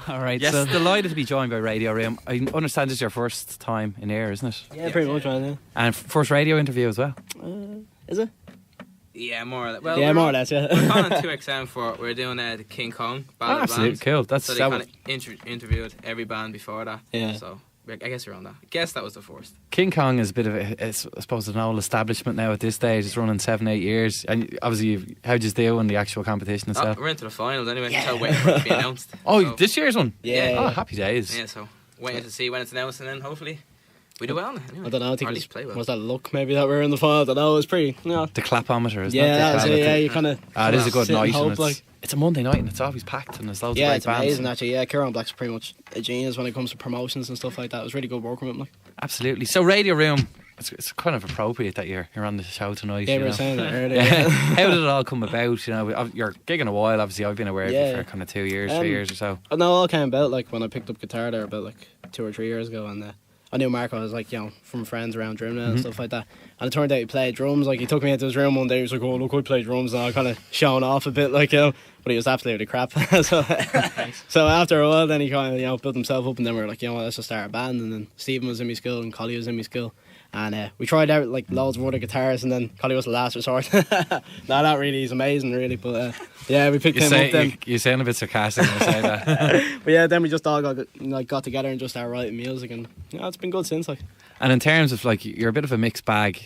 All right. Yes, So delighted to be joined by Radio Room. I understand it's your first time in air, isn't it? Yeah, pretty much, man. And first radio interview as well. Is it? Yeah, more or less. Well, Yeah, more or less, yeah. We're calling 2XM for we're doing the King Kong Battle of Absolutely Bands. cool. That's So they kind of interviewed every band before that. Yeah. So I guess you're on that. I guess that was the first. King Kong is a bit of I suppose, an old establishment now at this stage. It's running 7-8 years. And obviously, how'd you do in the actual competition itself? We're into the finals anyway. Yeah. Waiting for it to be announced. Oh, So, this year's one? Yeah. Oh, happy days. yeah, so waiting to see when it's announced and then hopefully we do well. Anyway. I don't know, I think Or it at least play well. was that luck maybe that we were in the final. I don't know, it was pretty, The clapometer, isn't it? yeah, that was The- it, yeah, you kind of... It is a good sit and night. hope, And it's a Monday night and it's always packed and there's loads Yeah, of it's great bands. amazing actually. Yeah, Kieran Black's pretty much a genius when it comes to promotions and stuff like that. It was really good working with him. Like. Absolutely. So Radio Room, it's kind of appropriate that you're on the show tonight. Yeah, you we were know. saying that earlier. Yeah. How did it all come about? You know, you're gigging a while. Obviously, I've been aware of you Yeah. for kind of 2 years, 3 years or so. No, it all came about like when I picked up guitar there about like 2 or 3 years ago, and I knew Marco was like, you know, from friends around Drimnagh and stuff like that. And it turned out he played drums. Like he took me into his room one day. He was like, "Oh, look, I play drums," and I kind of showing off a bit, like, you know. But he was absolutely crap. so after a while, then he kind of, you know, built himself up, and then we were like, you know what, let's just start a band. And then Stephen was in my school and Collie was in my school. And we tried out like loads of other guitarists, and then Collie was the last resort. No, not really. He's amazing, really. But yeah, we picked him up then. You sound a bit sarcastic when you say that. But yeah, then we just all got together and just started writing music, and you know, it's been good since. Like. And in terms of like, you're a bit of a mixed bag,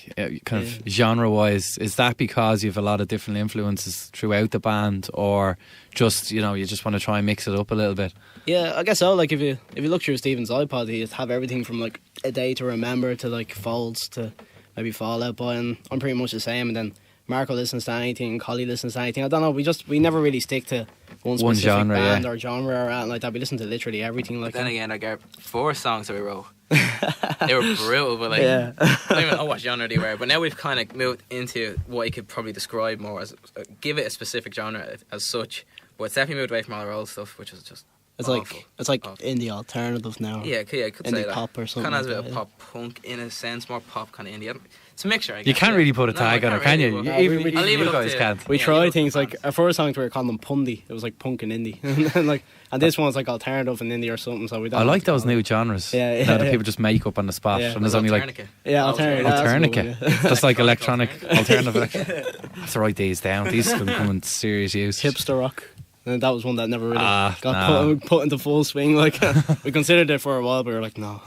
kind of genre-wise. Is that because you have a lot of different influences throughout the band, or just, you know, you just want to try and mix it up a little bit? Yeah, I guess so. Like if you look through Stephen's iPod, he'd have everything from like A Day to Remember to like Folds to maybe Fall Out Boy, and I'm pretty much the same. And then Marco listens to anything, and Collie listens to anything. I don't know. We never really stick to one specific genre, band yeah. or genre or anything like that. We listen to literally everything. Like But then again, I got 4 songs that we wrote. They were brutal, but like, Yeah. I don't even know what genre they were. But now we've kind of moved into what you could probably describe more as give it a specific genre as such. But it's definitely moved away from all our old stuff, which was just It's awful. like Awful. indie alternative now. Yeah, I could indie say that. pop or something. Kind of has a like bit that, of pop punk in a sense, more pop kind of indie. It's a mixture, I guess. You can't really put a No, tag I on it, can't can you? really, You but- even I'll leave it you up guys to- can't. We Yeah, tried leave it things up like to our first songs we were calling them pundy. It was like punk and indie, and this one's like alternative and indie or something. So we don't. I know like what to those call it. new genres. Yeah, yeah, Now that yeah. people just make up on the spot, Yeah. and there's only like Alternica. Yeah, alternative. that's a good one, Alternica. yeah. Just like electronic, Alternative. alternative. I have to write these down. These have become in serious use. Hipster rock. And that was one that never really Ah, got no. put into full swing. Like we considered it for a while, but we were like, no.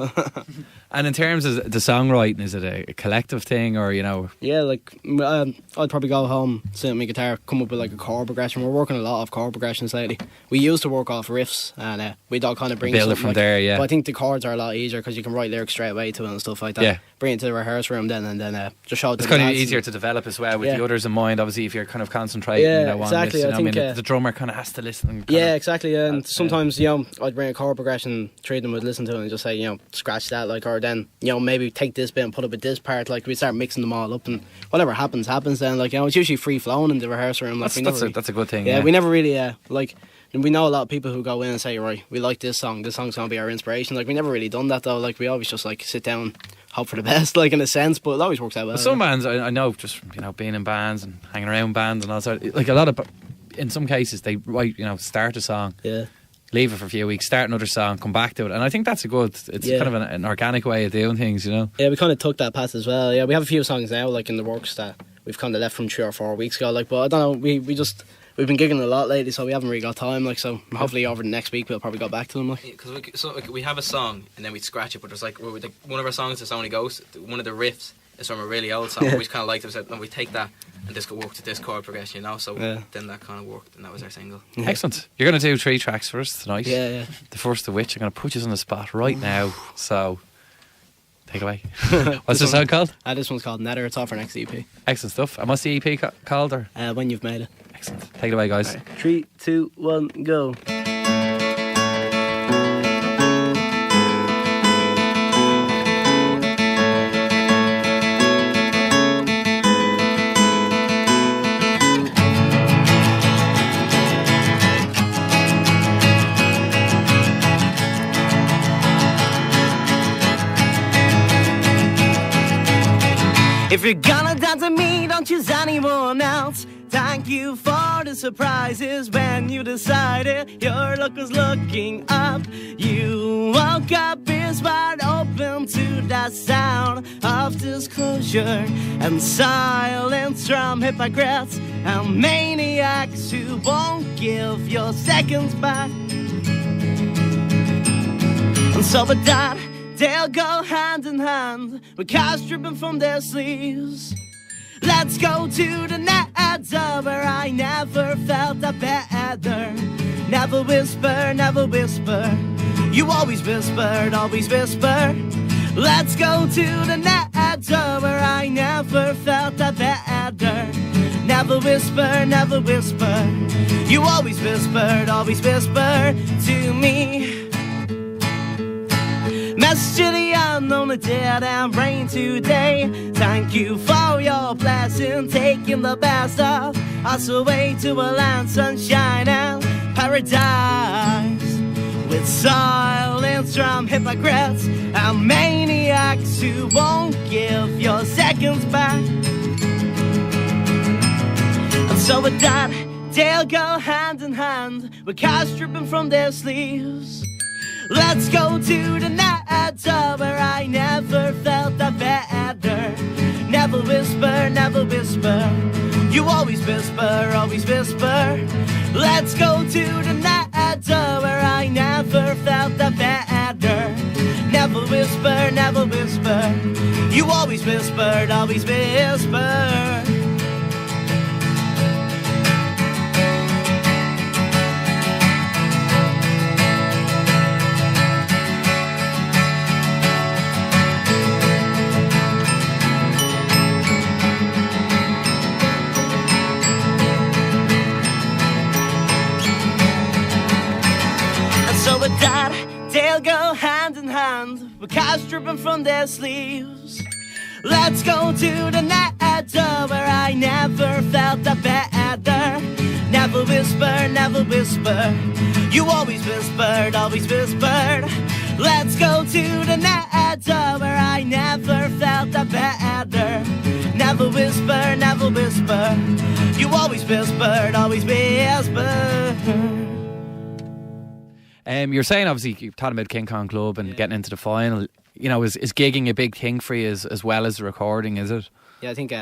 And in terms of the songwriting, is it a collective thing, or, you know? Yeah, like I'd probably go home, sit on my guitar, come up with like a chord progression. We're working a lot of chord progressions lately. We used to work off riffs, and we'd all kind of bring Build it something from like, there, yeah. But I think the chords are a lot easier because you can write lyrics straight away to it and stuff like that. Yeah. Bring it to the rehearsal room then, and then just show it to It's the kind of lads easier and- to develop as well with Yeah. the others in mind. Obviously, if you're kind of concentrating, Yeah, you know, on exactly. this, you I know, think, the drummer kind of has to listen. And Yeah, kinda- exactly. And sometimes, you know, I'd bring a chord progression, three of them would listen to it and just say, you know, scratch that, like, or then, you know, maybe take this bit and put it with this part. Like, we start mixing them all up, and whatever happens then. Like, you know, it's usually free flowing in the rehearsal room. Like, That's a good thing. yeah, we never really like. And we know a lot of people who go in and say, right, we like this song's gonna be our inspiration. Like, we never really done that though. Like, we always just like sit down, hope for the best, like, in a sense. But it always works out well. Some bands, I know, just, you know, being in bands and hanging around bands and all that. Like, a lot of, in some cases, they write, you know, start a song, Yeah. leave it for a few weeks, start another song, come back to it, and I think that's it's Yeah. kind of an organic way of doing things, you know. Yeah, we kind of took that path as well. Yeah, we have a few songs now, like, in the works that we've kind of left from 3 or 4 weeks ago. Like, but I don't know, we've been gigging a lot lately, so we haven't really got time. Like, so hopefully over the next week we'll probably go back to them. Like, Because we have a song and then we scratch it, but there's like one of our songs is only goes. One of the riffs is from a really old song. Yeah. We kind of liked it. So we take that and just go work to this chord progression, you know. So Yeah. then that kind of worked, and that was our single. Excellent. You're going to do 3 tracks for us tonight. yeah. The first of which I'm going to put you on the spot right now. So, take it away. What's the song called? This one's called Nether. It's off our next EP. Excellent stuff. And what's the EP called? Or? When You've Made It. Excellent. Take it away, guys. 3, 2, 1, go. If you're gonna dance with me, don't choose anyone else. Thank you for the surprises when you decided your luck was looking up. You woke up ears wide open to the sound of disclosure and silence from hypocrites and maniacs who won't give your seconds back. And so with that, they'll go hand in hand with cash dripping from their sleeves. Let's go to the Nether where I never felt a better. Never whisper, never whisper. You always whispered, always whisper. Let's go to the Nether where I never felt a better. Never whisper, never whisper. You always always whisper to me. Message to the unknown, the dead and brain today. Thank you for your blessing, taking the best of us away to a land, sunshine and paradise. With silence from hypocrites and maniacs who won't give your seconds back. And so with that, they'll go hand in hand with cash dripping from their sleeves. Let's go to the Nether where I never felt a better. Never whisper, never whisper. You always whisper, always whisper. Let's go to the Nether where I never felt a better. Never whisper, never whisper. You always whispered, always whisper. With that, they'll go hand in hand with cash dripping from their sleeves. Let's go to the Nether where I never felt a better. Never whisper, never whisper. You always whispered, always whispered. Let's go to the Nether where I never felt a better. Never whisper, never whisper. You always whispered, always whispered. You're saying obviously you're talking about King Kong Club and getting into the final. You know, is gigging a big thing for you as well as the recording? Is it? Yeah, I think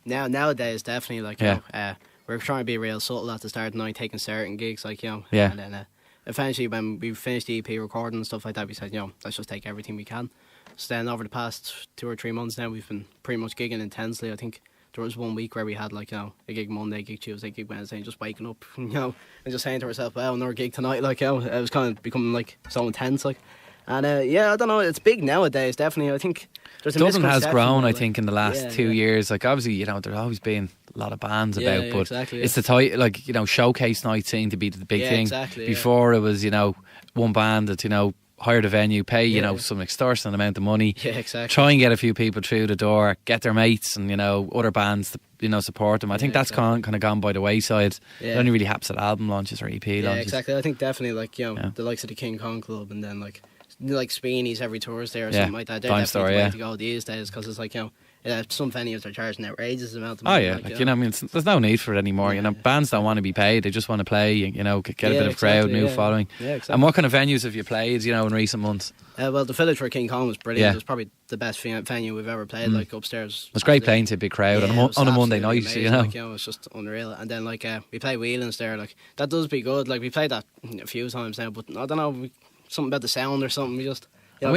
nowadays definitely like you know, we're trying to be real subtle at the start of the night, taking certain gigs like you know, and then eventually when we finished the EP recording and stuff like that, we said, you know, let's just take everything we can. So then over the past 2 or 3 months now, we've been pretty much gigging intensely. I think there was 1 week where we had like, you know, a gig Monday, gig Tuesday, gig Wednesday, and just waking up, you know, and just saying to ourselves, well, another gig tonight, like, you know, it was kind of becoming like so intense, like. And yeah, I don't know, it's big nowadays, definitely. I think there's a Dublin has misconception grown, like, I think, in the last 2 years. Like, obviously, you know, there's always been a lot of bands about, but exactly, it's the type, like, you know, showcase night seemed to be the big thing. Exactly, Before it was, you know, one band that, you know, hire the venue, pay, you know, some extortionate amount of money. Yeah, exactly. Try and get a few people through the door, get their mates and, you know, other bands to, you know, support them. I think that's kind of gone by the wayside. It only really happens at album launches or EP launches. Yeah, exactly. I think definitely, like, you know, the likes of the King Kong Club and then, like Sweeney's every Thursday or something like that. They're definitely the way to go these days because it's like, you know, some venues are charging outrageous amount of money. Oh yeah, like, you know, I mean, there's no need for it anymore. You know, bands don't want to be paid; they just want to play. You know, get a bit of crowd, new following. Yeah, exactly. And what kind of venues have you played? You know, in recent months? Well, the Village where King Kong was brilliant. It was probably the best venue we've ever played. Like upstairs, it was great playing to a big crowd on a Monday night. Amazing, you know, like, you know, it's just unreal. And then like we play Whelan's there. Like that does be good. Like we played that a few times now, but I don't know, something about the sound or something. We just. You know,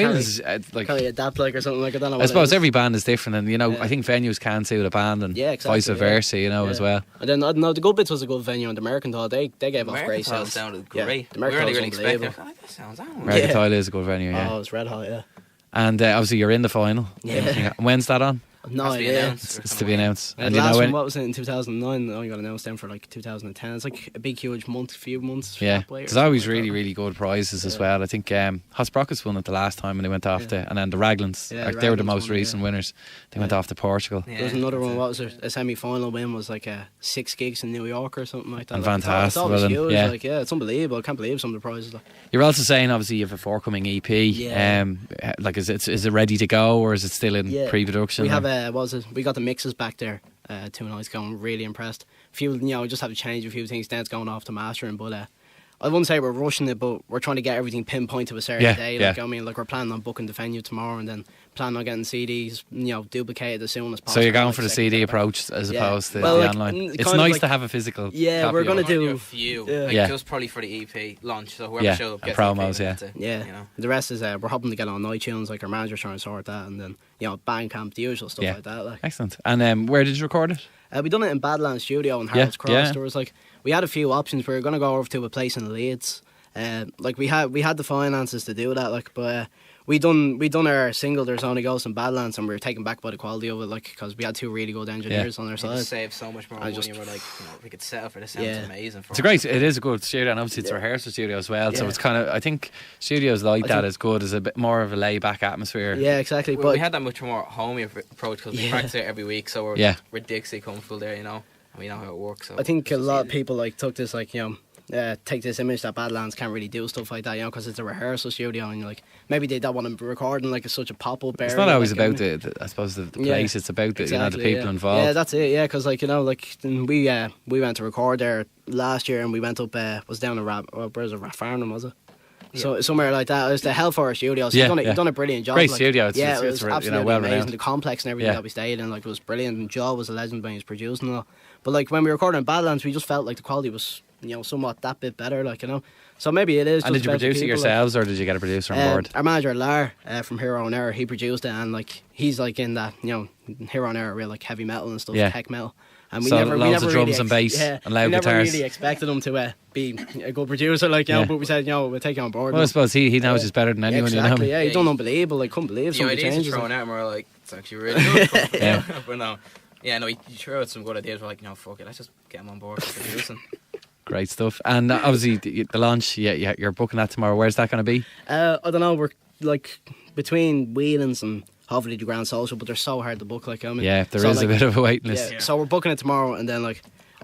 like, can we adapt like or something like I don't know. I suppose every band is different, and you know, I think venues can suit a band, and vice versa. You know, as well. And then the Good Bits was a good venue, and the Mercantile they gave off great sounds. Sounded great. The Mercantile really was unbelievable. that sounds Mercantile is a good venue. Yeah. Oh, it's red hot. Yeah. And obviously you're in the final. Yeah. When's that on? No idea. It's to be announced. And the last one, what was it, in 2009? I only got announced then for like 2010. It's like a big, huge few months. Yeah, there's always really, really good prizes as well. I think Hosprockets won it the last time and they went off and then the Raglans, they were the most recent winners. They went off to Portugal. There was another one, what was it? A semi-final win was like 6 gigs in New York or something like that. And like, fantastic. It's always huge. Like, it's unbelievable. I can't believe some of the prizes. Like. You're also saying, obviously, you have a forthcoming EP. Like, is it ready to go or is it still in pre-production? We have we got the mixes back there 2 nights ago. I'm really impressed. Just have to change a few things. Then it's going off to mastering, but I wouldn't say we're rushing it, but we're trying to get everything pinpoint to a certain day. Like, I mean, like we're planning on booking the venue tomorrow, and then planning on getting CDs, duplicated as soon as possible. So you're going like, for the CD approach as opposed to well, the like, online. It's kind of nice like- to have a physical. Yeah, copy we're of gonna it. do a few, Yeah. just probably for the EP launch. So whoever Yeah, shows up and gets the promos, EP, yeah. that's it, Yeah, you know. the rest is we're hoping to get on iTunes. Like our manager's trying to sort that, and then Bandcamp, the usual stuff Yeah. like that. Like Excellent. And where did you record it? we done it in Badlands Studio in Yeah, Harold's Cross. yeah. There was we had a few options. We were gonna go over to a place in Leeds. We had the finances to do that. But we done our single There's Only Ghosts in Badlands, and we were taken back by the quality of it. Because we had 2 really good engineers on our We side. just saved so much more money. We're like, we could settle for this. Sounds amazing. For It is a good studio, and obviously it's a rehearsal studio as well. So Yeah. it's kind of, I think studios like that is good, as a bit more of a laid back atmosphere. Yeah, exactly. we had that much more homey approach because we practice it every week, so we're Dixie comfortable there, and we know how it works. So I think a it's lot of easy. people took this take this image that Badlands can't really do stuff like that, because it's a rehearsal studio, and maybe they don't want to be recording like it's such a pop-up area. It's not always like, about I suppose the place. It's about the the people involved. Yeah, that's it. Yeah, because we went to record there last year, and we went up was down in Rafarnham, was it? So somewhere like that. It was the Hellfire Studios. Yeah, You've done a brilliant job. Great studio. It's it was absolutely well amazing. renowned. The complex and everything that we stayed in, it was brilliant. And Joe was a legend when he was producing and all. But when we recorded in Badlands, we just felt like the quality was somewhat that bit better. So maybe it is. And just did you about the produce it people, yourselves, or did you get a producer on board? Our manager Lar from Hero and Error, he produced it, and he's in that Hero and Error, real heavy metal and stuff, tech metal. And So loads of drums and bass and loud we never guitars. really expected him to be a good producer, but we said, we'll take it on board. Well, I suppose he knows it's better than anyone. Exactly, You know. he done unbelievable. Couldn't believe The some of the ideas are changes. thrown out, and we're like, it's actually really good. Yeah. But no, he threw out some good ideas. We're like, fuck it, let's just get him on board for producing. Great stuff. And obviously the launch, you're booking that tomorrow. Where's that going to be? I don't know. We're between Whelan's and hopefully the Grand Social, but they're so hard to book. Yeah, there is a bit of a waiting list. Yeah. So we're booking it tomorrow, and then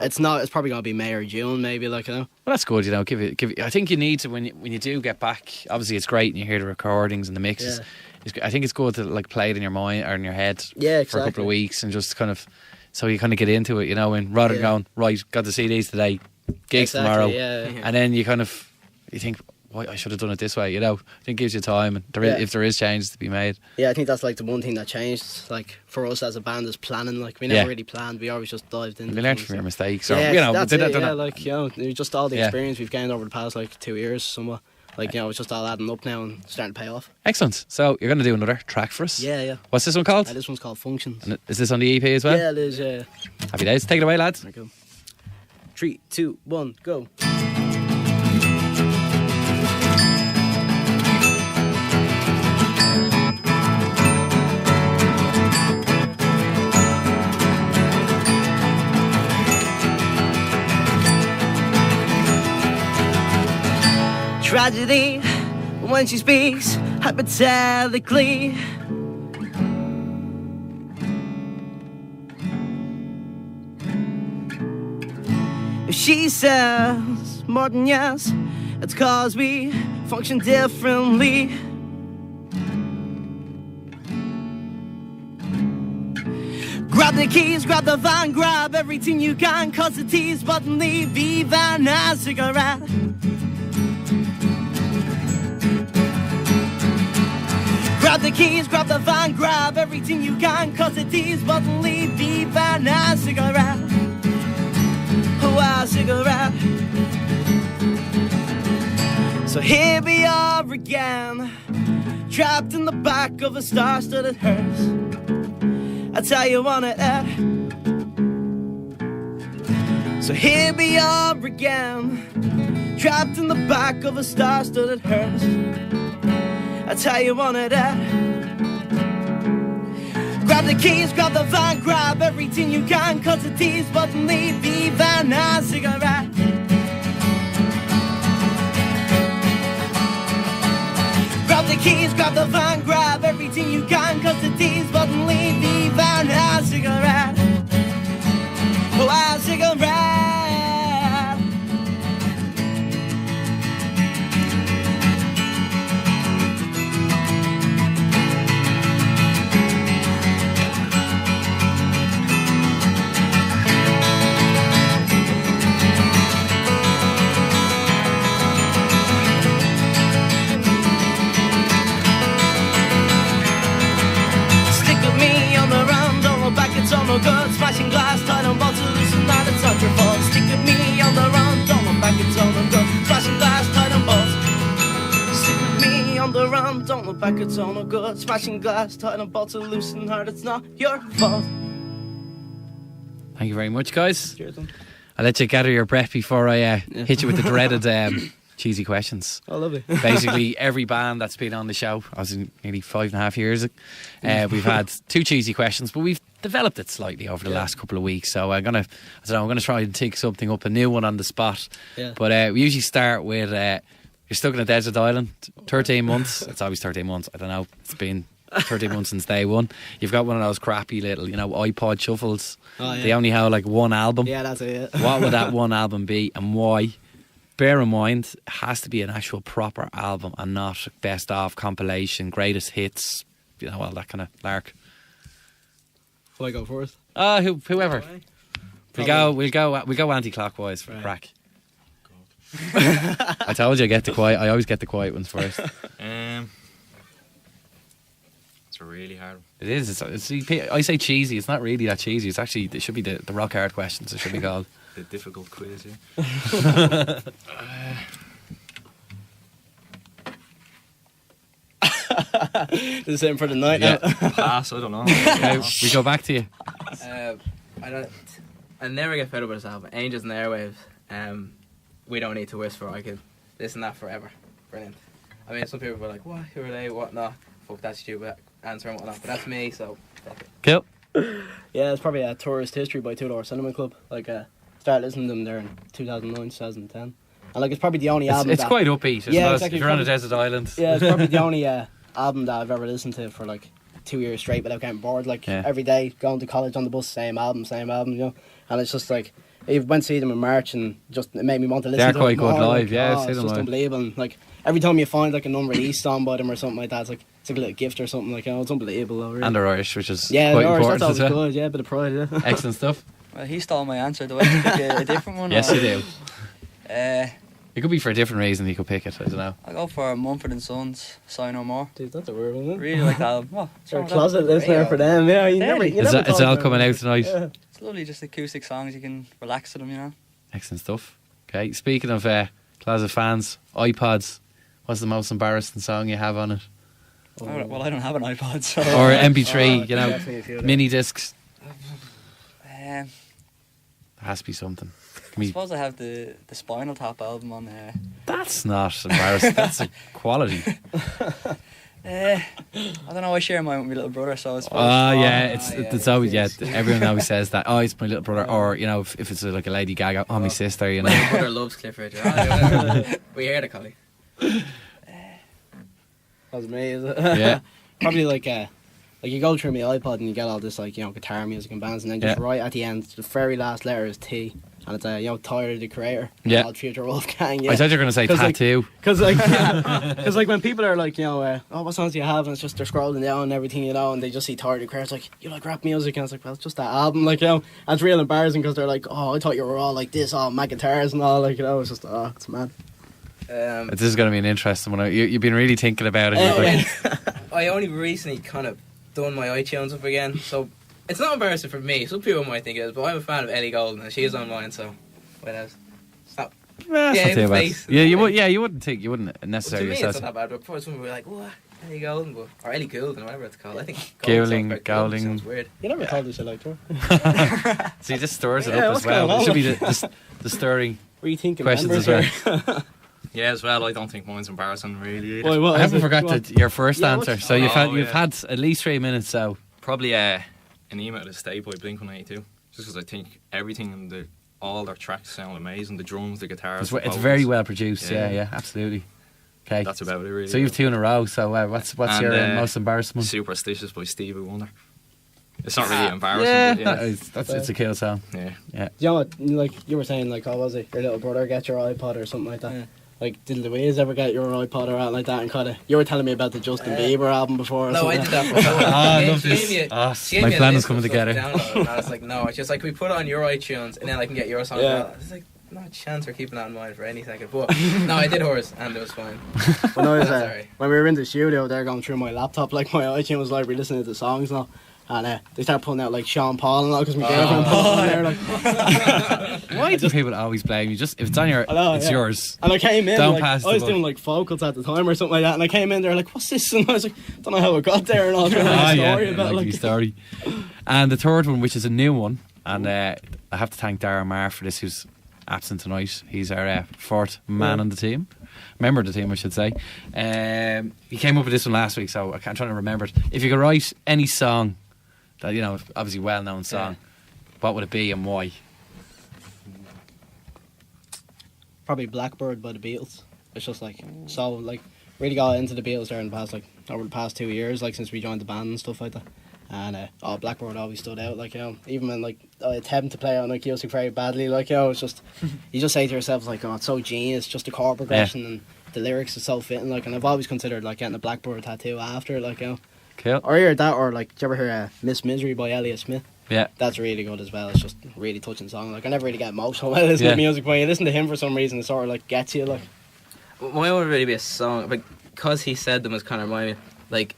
it's probably gonna be May or June, maybe. Well, that's good. Give it. I think you need to when you do get back. Obviously, it's great, and you hear the recordings and the mixes. Yeah. I think it's good to play it in your mind or in your head. Yeah, for a couple of weeks, and just so you kind of get into it, and rather than going right, got the CDs today, gigs tomorrow, and then you think, why I should have done it this way. I think it gives you time, and if there is changes to be made. Yeah, I think that's the one thing that changed. For us as a band is planning. We never really planned. We always just dived in. We learned from your mistakes, or that's it. Just all the Yeah. experience we've gained over the past 2 years, somewhat. It's just all adding up now and starting to pay off. Excellent. So you're going to do another track for us. Yeah. What's this one called? This one's called Functions. And is this on the EP as well? Yeah, it is. Yeah. Happy days. Take it away, lads. There we go. 3, 2, 1, go. Tragedy when she speaks hypothetically. If she says more than yes, it's 'cause we function differently. Grab the keys, grab the van, grab everything you can, 'cause the tease button leave even a cigarette. Grab the keys, grab the van, grab everything you can, 'cause the tease button leave even a cigarette. Oh, a cigarette. So here we are again, trapped in the back of a star-studded hearse. That's how you want it. So here we are again, trapped in the back of a star-studded hearse. That's how you want it. Grab the keys, grab the van, grab everything you can, 'cause the tease button leave even a cigarette. Grab the keys, grab the van, grab everything you can, 'cause the tease button leave even a cigarette. Oh, a cigarette. on, don't look back, it's all no good. Smashing glass, tying a bottle loose and hard, it's not your fault. Thank you very much, guys. Cheers, man. I'll let you gather your breath before I hit you with the dreaded cheesy questions. Oh, lovely. Basically, every band that's been on the show, I was in nearly 5.5 years, we've had 2 cheesy questions, but we've developed it slightly over the last couple of weeks. So I'm gonna try and take something up, a new one on the spot. Yeah. But we usually start with you're stuck in a desert island, 13 months. It's always 13 months. I don't know. It's been 13 months since day one. You've got one of those crappy little, iPod shuffles. Oh, yeah. They only have like one album. Yeah, that's it. Yeah. What would that one album be and why? Bear in mind, it has to be an actual proper album and not best of, compilation, greatest hits, all that kind of lark. Will I go first? Whoever. We'll go anti-clockwise for crack. I told you I always get the quiet ones first. It's a really hard one. It is. I say cheesy. It's not really that cheesy. It should be the rock hard questions. It should be called. The difficult quiz, yeah. The same for the night. Yeah. Pass, I don't know. Okay, we go back to you. I never get fed up with this album. Angels and Airwaves. We Don't Need to Whisper. I could listen to that forever. Brilliant. I mean, some people were like, what? Who are they? What not? Fuck that stupid answer and whatnot. But that's me, so fuck it. Cool. Yeah, it's probably a Tourist History by Two Door Cinema Club. Started listening to them there in 2009, 2010. And it's probably the only album it's quite upbeat. Yeah, exactly. exactly. If you're on a desert island. Yeah, it's probably the only album that I've ever listened to for 2 years straight without getting bored. Every day, going to college on the bus, same album, And it's just I went to see them in March and just it made me want to listen to them. They're quite good more. live, yeah. It's just unbelievable. And, every time you find an unreleased song by them or something like that, it's like a little gift or something. It's unbelievable. Really. And they're Irish, which is quite important that's as well. good. Yeah, a bit of pride. Yeah. Excellent stuff. Well, he stole my answer. Do I have to pick a different one? Yes, or? you do. It could be for a different reason. You could pick it. I don't know. I'll go for Mumford & Sons, Say No More. Dude, that's a weird one, isn't it? Really like that album. Oh, You're a closet listener for them. Yeah, It's all coming out tonight. Yeah. It's lovely, just acoustic songs. You can relax to them, Excellent stuff. Okay, speaking of closet fans, iPods. What's the most embarrassing song you have on it? Oh. Well, I don't have an iPod, so. Or MP3, mini discs. There has to be something. I suppose I have the Spinal Tap album on there. That's not embarrassing. That's a quality. I don't know. I share mine with my little brother, so I suppose. It's always everyone always says that. Oh, it's my little brother, or if it's a Lady Gaga, my sister. My brother loves Cliff Richard. We heard it, Collie. That's me, is it? Yeah. Probably you go through my iPod and you get all this guitar music and bands, and then just right at the end, the very last letter is T, and it's Tyler the Creator. Yeah. Odd Future Wolfgang. Yeah. I thought you were going to say Tattoo. Because when people are what songs do you have, and it's just they're scrolling down and everything, and they just see Tyler the Creator, it's like, you like rap music, and it's like, well, it's just that album, and it's real embarrassing because they're like, oh, I thought you were all like this, all my guitars and all, it's just, it's mad. This is going to be an interesting one. You've been really thinking about it. I only recently kind of done my iTunes up again, so it's not embarrassing for me. Some people might think it is, but I'm a fan of Ellie Goulding and she's on mine, so what else? Stop. You wouldn't necessarily. To me, it's not that bad. But before some people were like, "What, Ellie Goulding?" Or Ellie Goulding, whatever it's called. I think Goulding sounds weird. You never called this a like her. See, this stirs it up as well. It should be the stirring questions as well. Yeah, as well. I don't think mine's embarrassing really either. I haven't forgot your first answer. So you've had at least 3 minutes. So probably an email to Stay by Blink-182, just because I think everything in all their tracks sound amazing. The drums, the guitars, it's very well produced. Yeah, absolutely. Okay, that's about it really. So you've 2 in a row. So what's your most embarrassing one? Superstitious by Stevie Wonder. It's not really embarrassing. But it's a kill song. Yeah. You know what, you were saying, what was it? Your little brother get your iPod or something like that. Yeah. Did Louise ever get your iPod or out like that? And you were telling me about the Justin Bieber album before. No, I did that before. I love this. My plan is coming together. And I was like, no, it's just we put it on your iTunes and then I can get your song. Yeah. It's like, not a chance for keeping that in mind for any second. But no, I did hers and it was fine. When we were in the studio, they're going through my laptop, my iTunes library, listening to the songs now. And they start pulling out like Sean Paul and all because my girlfriend put it on there. Like, Why do people always blame you? Just if it's on your, it's yours. And I came in, Don't like, pass I was the doing like vocals at the time or something like that, and I came in there like, what's this? And I was like, don't know how it got there and all. Story about like story. And the third one, which is a new one, and I have to thank Darren Marr for this, who's absent tonight. He's our fourth man on the team. Member of the team, I should say. He came up with this one last week, so I'm trying to remember it. If you could write any song that, you know, obviously well-known song, what would it be and why? Probably Blackbird by the Beatles. It's just like, so like, really got into the Beatles there in the past, like, over the past 2 years, like, since we joined the band and stuff like that. And Blackbird always stood out, like, you know, even when like I attempt to play on acoustic very badly, like, you know, it's just, you just say to yourself like, oh, it's so genius, just the chord progression and the lyrics are so fitting, like, and I've always considered like getting a Blackbird tattoo after, like, you know. Cool. Or either that, or like, do you ever hear Miss Misery by Elliott Smith? Yeah. That's really good as well. It's just a really touching song. Like, I never really get emotional when I listen to music, but when you listen to him for some reason, it sort of like gets you, like. Mine would really be a song, but because he said them, was kind of remind me, like,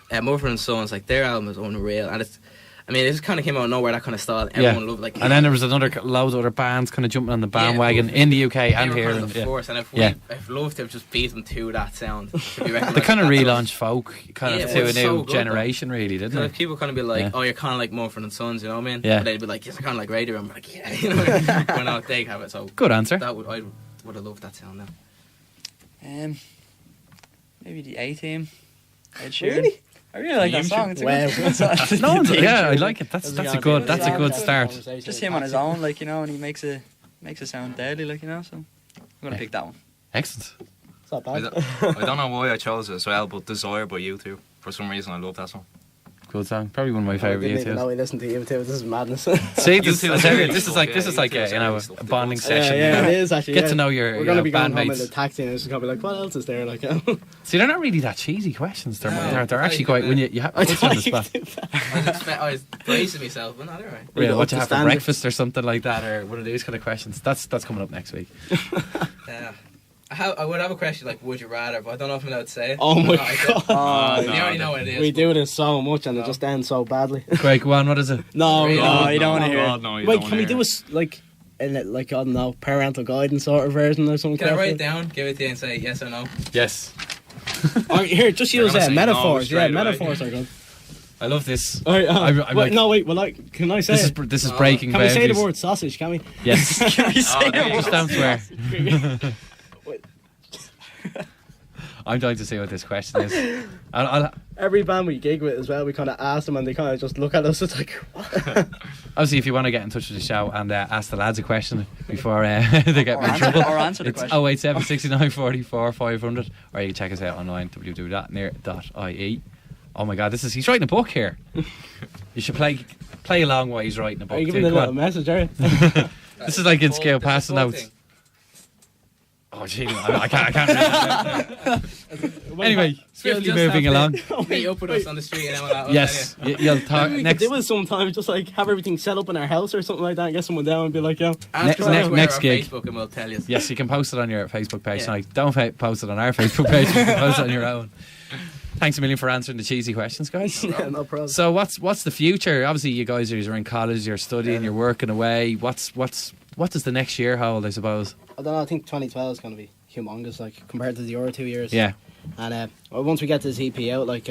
Mumford & Sons, like, their album is unreal, and it's, I mean, it just kind of came out of nowhere, that kind of style. Everyone loved, like, and then there was loads of other bands kind of jumping on the bandwagon in the UK and here. Kind of the force, and if love to have just beat them to that sound, they kind of relaunched folk kind of to a new generation, really, didn't they? People kind of be like, oh, you're kind of like Mumford & Sons, you know what I mean? Yeah. But they'd be like, yes, I kind of like Radio. I'm like, yeah, you know, we're not, they have it. So good answer. I would have loved that sound now. Maybe the A-Team. Ed Sheeran. Really? I really like that song. It's a good song. I like it. That's a good start. Just him on his own, like, you know, and he makes it sound deadly, like, you know. So I'm gonna pick that one. Excellent. It's not bad. I don't know why I chose it as well, but Desire by U2. For some reason, I love that song. Good song. Probably one of my favourite I didn't even know we listened to U2. This is madness. See, this is like a bonding session. Yeah, it is actually. Get to know your We're going to be going home in bandmates. the taxi and it's just going to be like, what else is there? Like, see, they're not really that cheesy questions. They're actually quite, when you have to put you on the spot. I was bracing myself, but not alright. Yeah, what you have for breakfast or something like that, or one of these kind of questions. That's coming up next week. Yeah. I would have a question like, would you rather, but I don't know if I'm allowed to say it. Oh my god. You already know what it is. We do this so much and it just ends so badly. Craig, go on, what is it? No, you don't want to hear it. Wait, can we do a, like, I don't know, parental guidance sort of version or something? Can I write it down, give it to you and say yes or no? Yes. Or here, just use metaphors. No, metaphors are good. I love this. Can I say this is breaking Can we say the boundaries. word sausage, can we? Yes. Can we say the word? Don't swear. I'm dying to see what this question is. Every band we gig with as well, we kind of ask them and they kind of just look at us. It's like, what? Obviously, if you want to get in touch with the show and ask the lads a question before they get in trouble, or answer the it's question. 087 69 44 500, or you can check us out online, www.near.ie. Oh my god, he's writing a book here. You should play along while he's writing a book. Are you giving a little message, are you? This is like in scale passing notes. Oh, gee, I can't read that. Anyway, swiftly moving along. Meet up with us on the street and all that. Yes, you'll talk next. Do it sometimes, just like have everything set up in our house or something like that, and get someone down and be like, yo. Next gig. Facebook and we'll tell you. Yes, you can post it on your Facebook page tonight. Don't post it on our Facebook page. You can post it on your own. Thanks a million for answering the cheesy questions, guys. Yeah, no problem. So, what's the future? Obviously, you guys are in college, you're studying, you're working away. What does the next year hold? I suppose. I don't know. I think 2012 is going to be humongous, like compared to the other 2 years. Yeah. And once we get this EP out, like,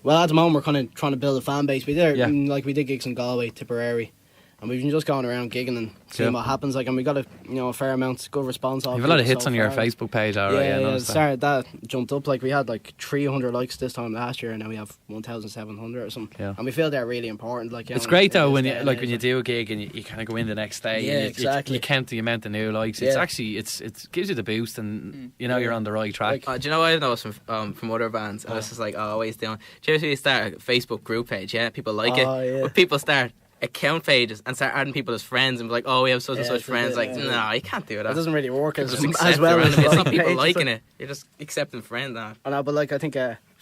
well, at the moment we're kind of trying to build a fan base. We did gigs in Galway, Tipperary, and we've been just going around gigging and seeing what happens. Like, and we got a fair amount, good response. You have a lot of hits on your Facebook page, alright? Yeah, that jumped up. Like, we had like 300 likes this time last year, and now we have 1,700 or something. Yeah. And we feel they're really important. Like, it's great though when you do a gig and you kind of go in the next day. Yeah, and exactly. You count the amount of new likes. It's actually it gives you the boost, and you're on the right track. Do you know what I know from other bands? And this is like always doing. Do you ever see you start a Facebook group page? Yeah, people like it. Yeah. But people start account pages and start adding people as friends and be like, oh, we have such and such friends. No, you can't do that. It doesn't really work as well as it's not people liking it. You're just accepting friends now. I know, but like I think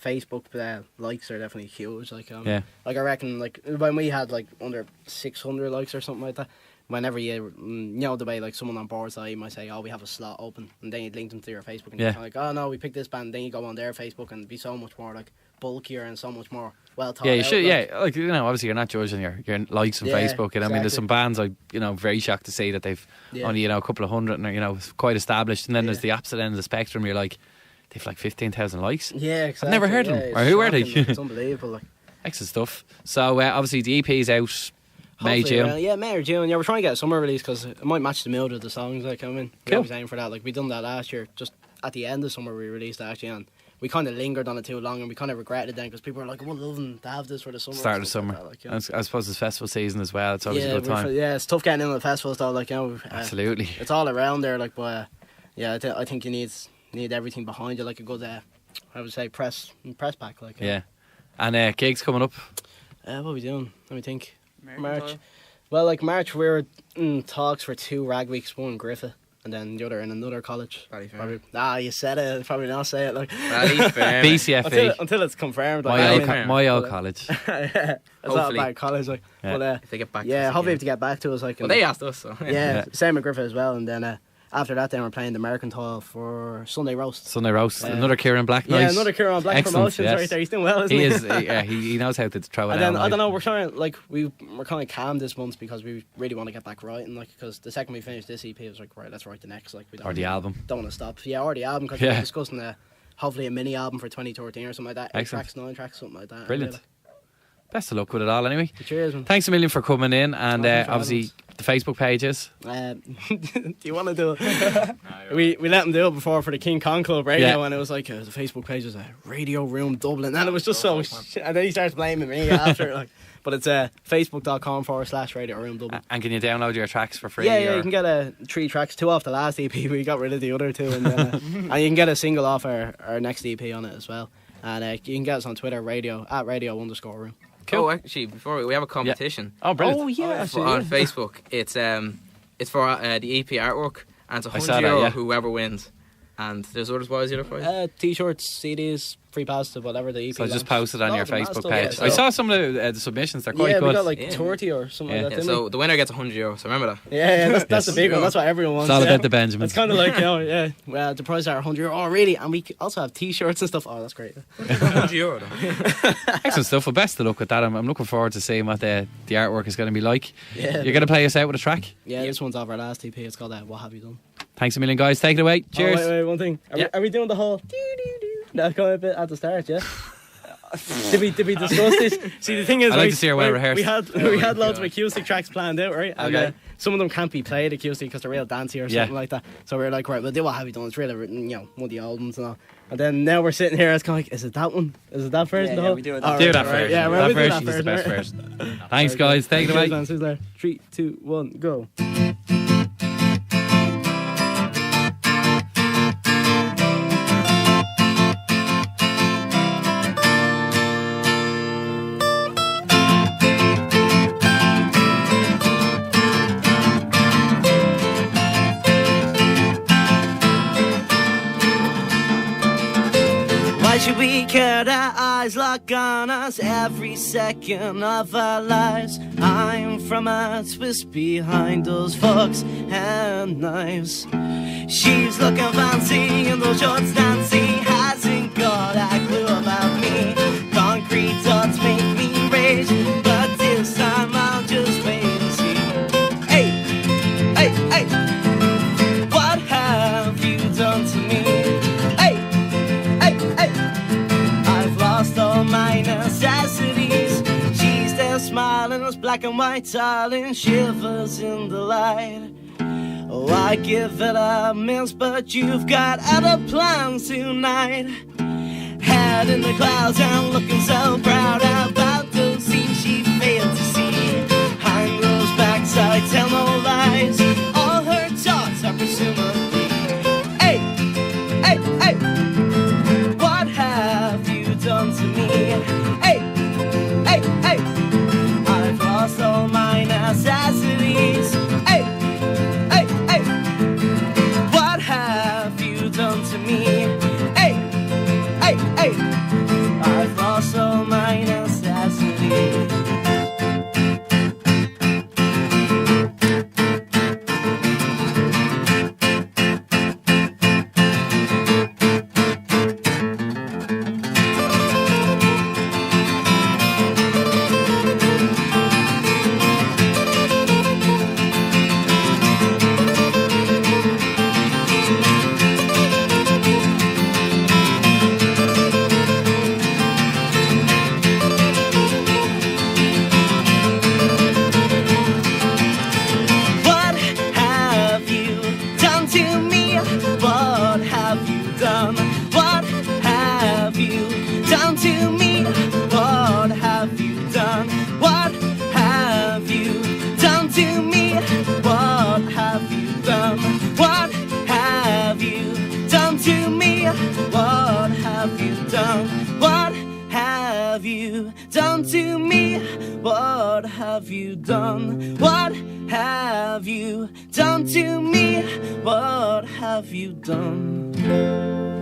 Facebook likes are definitely huge. Like like I reckon like when we had like under 600 likes or something like that, whenever you know the way like someone on board side might say, oh, we have a slot open, and then you'd link them to your Facebook, and you're like, oh no, we picked this band. Then you go on their Facebook and it'd be so much more like bulkier and so much more well thought. Yeah, you out, should. like, Like obviously you're not judging your likes on Facebook, and I mean there's some bands very shocked to see that they've only a couple of hundred, and quite established, and then there's the opposite end of the spectrum. You're like, they've like 15,000 likes. Yeah, exactly. I've never heard of them. Or who are they? It's unbelievable. Like. Excellent stuff. So obviously the EP's out May, Hopefully, June. May or June. Yeah, we're trying to get a summer release because it might match the mood of the songs. Like, I mean, we Cool. always aim for that. Like, we done that last year. Just at the end of summer, we released it actually, and we kind of lingered on it too long, and we kind of regretted it then because people were like, "We're loving to have this for the summer." Start of summer. Like that, like, I suppose it's festival season as well. It's always a good time. It's tough getting into the festivals though. Like, Absolutely. it's all around there. Like, but I think you need everything behind you, like a good, I would say, press pack. Like, Yeah. And gigs coming up. what are we doing? Let me think. American March. tour. Well, like March, we're in talks for 2 rag weeks, one in Griffith, and then the other in another college. Ballyfermot. You said it. Probably not say it. Like Ballyfermot. BCFE. until it's confirmed. Like, My old college. It's not a Hopefully. bad college. Like, Yeah. but If they get back. to yeah, us hopefully again. if they get back to us. Like, Well, they asked us, so. yeah, same with Griffith as well, and then. After that, then we're playing the American tour for Sunday Roast. Sunday Roast. Another Kieran Black night. Yeah, another Kieran Black Excellent, promotions yes. right there. He's doing well, isn't he? He is. He knows how to throw it And then out. I don't know. We're trying like we're kind of calm this month because we really want to get back writing. Like because the second we finished this EP, it was like right, let's write the next. Like we don't Or the album. Don't want to stop. Yeah, or the album because we're discussing hopefully a mini album for 2013 or something like that. 8 Excellent. tracks, 9 tracks, something like that. Brilliant. Best of luck with it all, anyway. Cheers, man. Thanks a million for coming in, and Thanks for obviously the Facebook pages. Do you want to do it? we let them do it before for the King Kong Club radio, and it was like the Facebook page was Radio Room Dublin, and it was just so. And then he starts blaming me after, like. But it's facebook.com/Radio Room Dublin. And can you download your tracks for free? Yeah, you can get 3 tracks, 2 off the last EP. We got rid of the other 2, and and you can get a single off our next EP on it as well. And you can get us on Twitter, @radio_room. Cool. Oh, actually, before we have a competition. Oh, brilliant. Oh yeah, On Facebook. It's for the EP artwork, and it's I saw that, €100 yeah. whoever wins. And there's others. What is the other prize? T-shirts, CDs, free pass to whatever the EP. So just launch. post it on your Loads of mad Facebook stuff, page. yeah, so- I saw some of the submissions. They're quite yeah, good. we got like Yeah. 30 or something Yeah. like that. Yeah, didn't so the winner gets €100. So remember that. we? Yeah, that's the big one. €100. That's what everyone wants. It's all yeah. about the Benjamins. It's kind of like, yeah. Well, the prize are €100. Oh, really? And we also have T-shirts and stuff. Oh, that's great. €100 though. Excellent stuff. Well, best of luck with that. I'm looking forward to seeing what the artwork is going to be like. Yeah. You're going to play us out with a track? Yeah, this one's off our last EP. It's called What Have You Done? Thanks a million, guys. Take it away. Cheers. Oh, wait, one thing. Are we doing the whole that kind of bit at the start? Yeah. did we discuss this? See, the thing is, I'd like to see her well rehearsed. We had loads of acoustic tracks planned out, right? And, Okay. some of them can't be played acoustic because they're real dancey or something like that. So we were like, right, we'll do What Have You Done? It's really, one of the albums and all. And then now we're sitting here. It's kind of like, is it that one? Is it that version? Yeah, we do it. All Do right, that right, version. Yeah, well, that we'll do version is the best right? version. Thanks, guys. Take it away. Cheers, man. Who's there? 3, 2, 1, go. Why should we care that eyes lock on us every second of our lives? I'm from a twist behind those forks and knives. She's looking fancy in those shorts, Nancy hasn't got a clue about me. Concrete dots make me rage, but this time I'll just wait and see. Hey, hey, hey, what have you done to me? Hey, hey, hey, I've lost all my necessities. She's there smiling, those black and white darling shivers in the light. Oh, I give it a miss, but you've got other plans tonight. Head in the clouds and looking so proud about those scenes she failed to see. Behind those backs I tell no lies. All her thoughts are presumably. Hey, hey, hey, what have you done to me? Hey, hey, hey, I've lost all my necessities. Hey, hey, hey, what have you done to me? Hey, hey, hey, I've lost all my necessities. done? What have you done to me? What have you done? What have you done to me? What have you done? What have you done to me? What have you done? What have you done to me? What have you done? What have you done to me? What have you done?